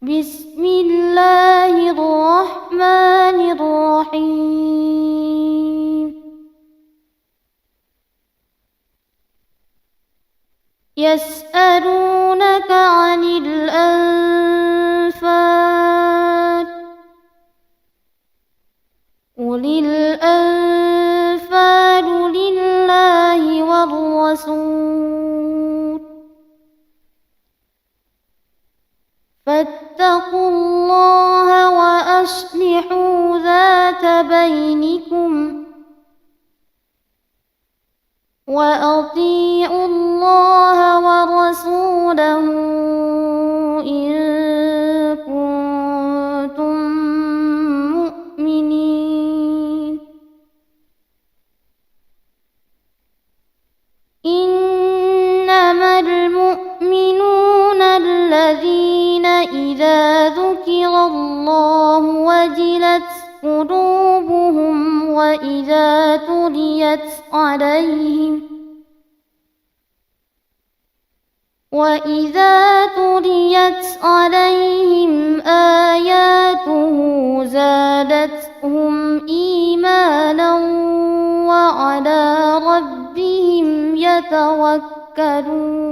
بسم الله الرحمن الرحيم يسألونك عن الأنفال قل الأنفال لله والرسول فاتقوا الله وأصلحوا ذات بينكم وأطيعوا الله ورسوله إن كنتم مؤمنين إنما المؤمنون الذين إذا ذكر الله وجلت قلوبهم وإذا تليت عليهم آياته زادتهم إيمانا وعلى ربهم يتوكلون.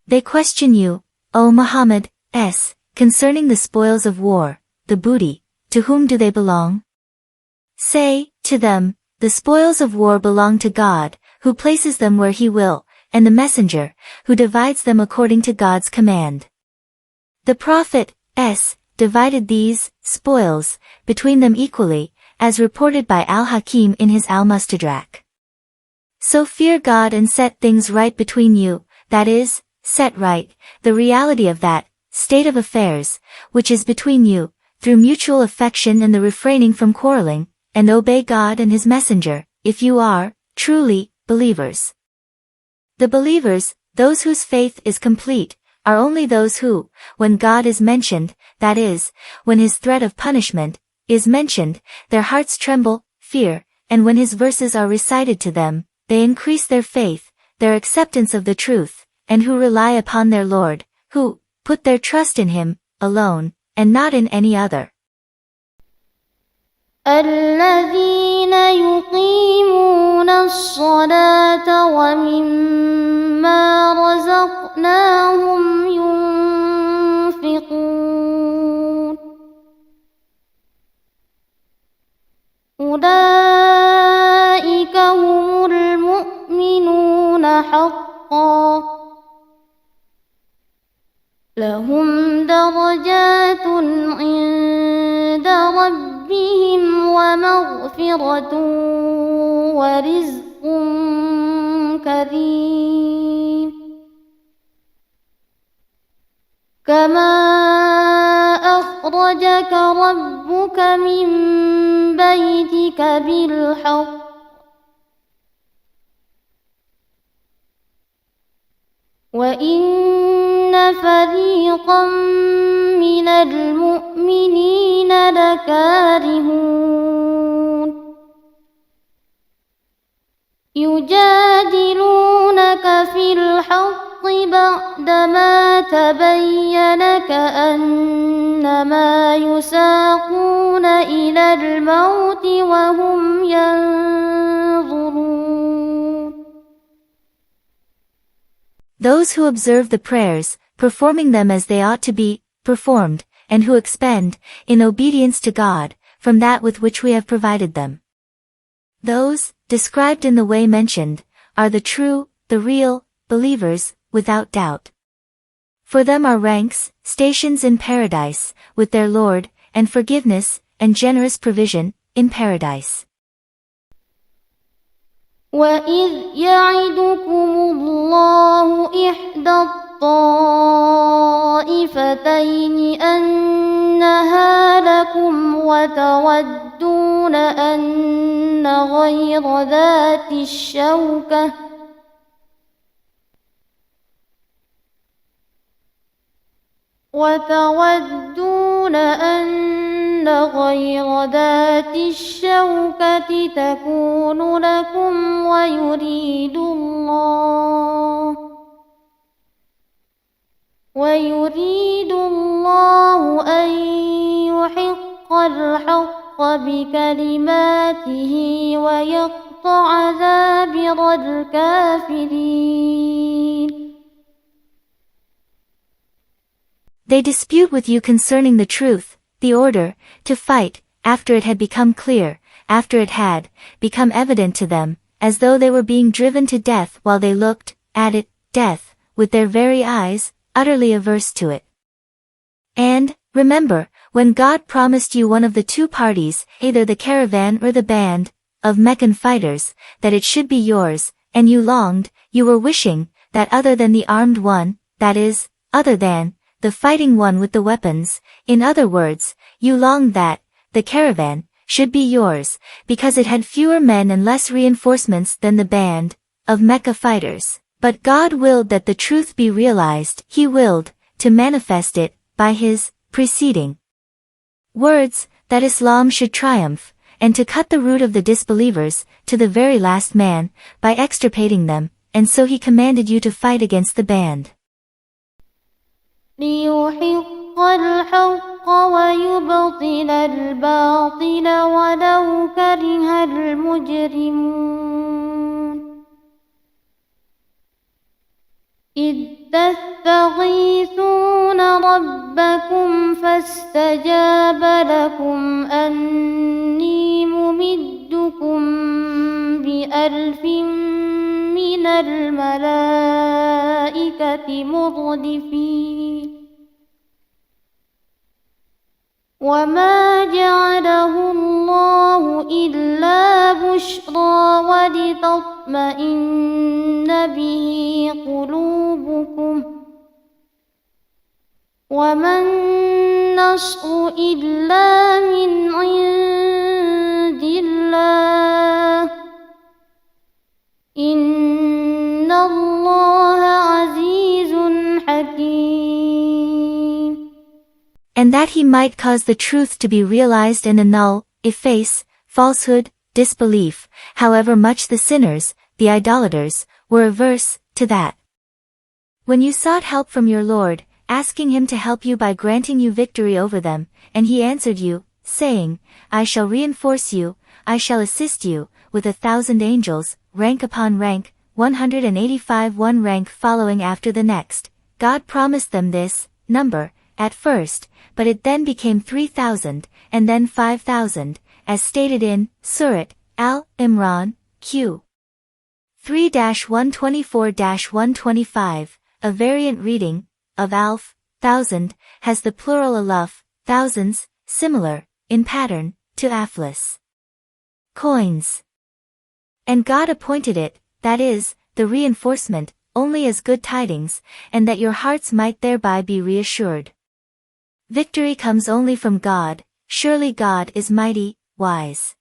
They question you, O Muhammad, concerning the spoils of war, the booty, to whom do they belong? Say, to them, the spoils of war belong to God, who places them where He will, and the Messenger, who divides them according to God's command. The Prophet, divided these spoils between them equally, as reported by Al-Hakim in his Al-Mustadrak. So fear God and set things right between you, that is, set right, the reality of that state of affairs, which is between you, through mutual affection and the refraining from quarreling, and obey God and His Messenger, if you are, truly, believers. The believers, those whose faith is complete, are only those who, when God is mentioned, that is, when His threat of punishment is mentioned, their hearts tremble, fear, and when His verses are recited to them, they increase their faith, their acceptance of the truth, and who rely upon their Lord, who put their trust in Him, alone, and not in any other. الذين يقيمون الصلاة ومما رزقناهم ينفقون أولئك هم المؤمنون حقا لهم درجات عند ربهم ومغفرة ورزق كريم كما أخرجك ربك من بيتك بالحق وإن فريقا من المؤمنين لكارهون يجادلونك في الحق بعدما تبين كأنما يساقون إلى الموت وهم ينظرون. Those who observe the prayers, performing them as they ought to be performed, and who expend, in obedience to God, from that with which we have provided them. Those, described in the way mentioned, are the true, the real, believers, without doubt. For them are ranks, stations in paradise, with their Lord, and forgiveness, and generous provision, in paradise. وَإِذْ يَعِدُكُمُ اللَّهُ إِحْدَى الطَّائِفَتَيْنِ أَنَّهَا لَكُمْ وَتَوَدُّونَ أَنَّ غَيْرَ ذَاتِ الشَّوْكَةِ تَكُونُ لَكُمْ وَيُرِيدُ ويريد الله أن يحق الحق بكلماته ويقطع دابر الكافرين. They dispute with you concerning the truth, the order, to fight, after it had become clear, after it had become evident to them, as though they were being driven to death while they looked at it, death, with their very eyes, utterly averse to it. And, remember, when God promised you one of the two parties, either the caravan or the band, of Meccan fighters, that it should be yours, and you longed, you were wishing, that other than the armed one, that is, other than, the fighting one with the weapons, in other words, you longed that, the caravan, should be yours, because it had fewer men and less reinforcements than the band, of Mecca fighters. But God willed that the truth be realized, He willed, to manifest it, by His, preceding words, that Islam should triumph, and to cut the root of the disbelievers, to the very last man, by extirpating them, and so He commanded you to fight against the band. ليحق الحق ويبطل الباطل ولو كره المجرمون. إذ تستغيثون ربكم فاستجاب لكم أني ممدكم ب1000 من الملائكة مردفين. وما جعله الله إلا بشرى ولتطمئن به قلوبكم وما النصر إلا من عند الله إن الله عزيز حكيم. And that He might cause the truth to be realized and annul, efface, falsehood, disbelief, however much the sinners, the idolaters, were averse to that. When you sought help from your Lord, asking Him to help you by granting you victory over them, and He answered you, saying, I shall reinforce you, I shall assist you, with 1,000 angels, rank upon rank, 185 one rank following after the next. God promised them this number, at first, but it then became 3,000, and then 5,000, as stated in Surah Al-Imran, Q. 3-124-125, a variant reading, of alf, 1,000, has the plural alaf, thousands, similar, in pattern, to aflas. Coins. And God appointed it, that is, the reinforcement, only as good tidings, and that your hearts might thereby be reassured. Victory comes only from God, surely God is mighty, wise.